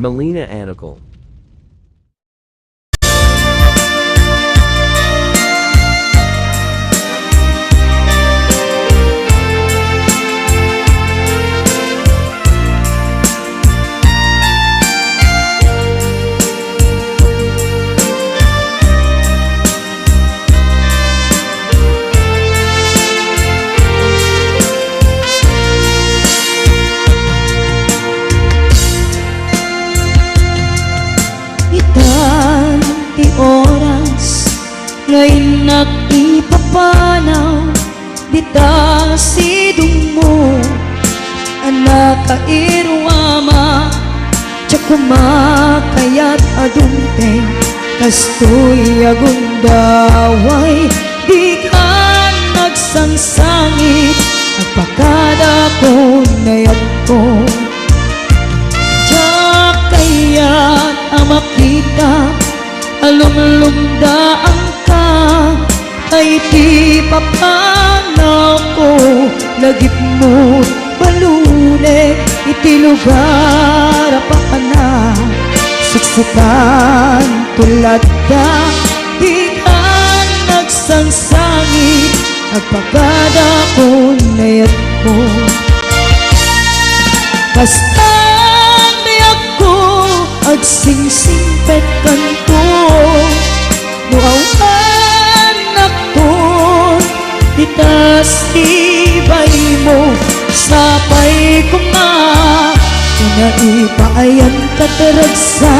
Melina Anical. Ti oras ngayon nag-ipapanaw dita sidong mo anak kairwama tsa kumakayat adumpeng kastoy agundaway di ka nagsangsangit agpakada ko nayat ko tsa kayat amakita alumlumdaan ka ay di papanaw ko lagip mo balune iti lugar pa na suksukan tulad ka di ka nagsangsangit agpagada ko nayat ko basta agsingsingpet kanto nuawan nakton ditas ibay mo sapay ko nga pinaipayan kataragsa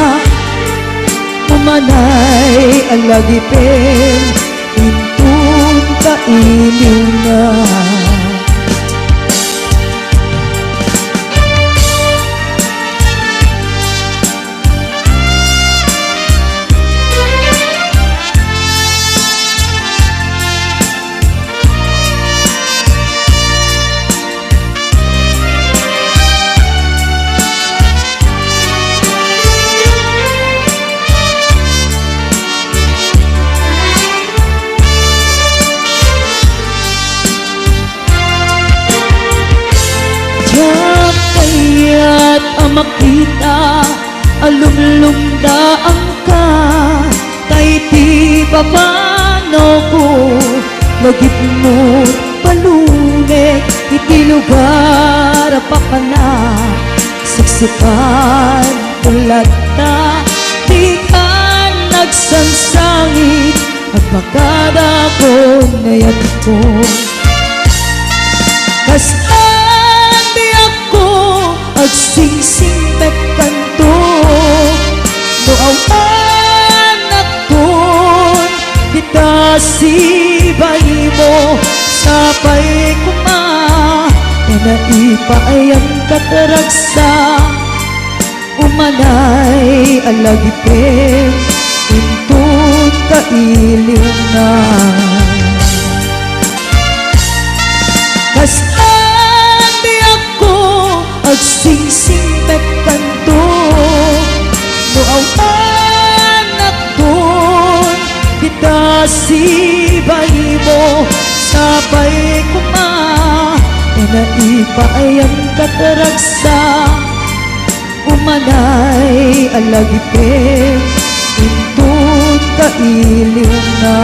umanay alagipin intun kailiw na makita alumlumdaan ka kay ti papano ko lagip mo palune iti lugar pa ka na siksikan tulad ta di ka nagsangsangit agpakada ko nayat ko agsingsingpet kanto nuawan nakton kita sibay mo sapay kuma naipaayang kataragsa umanay alagipin intun kailiw na agsingsingpet kanto nuawan nakton kita sibay mo sapay kuma naipaayang kataragsa umanay alagipin intun kailiw na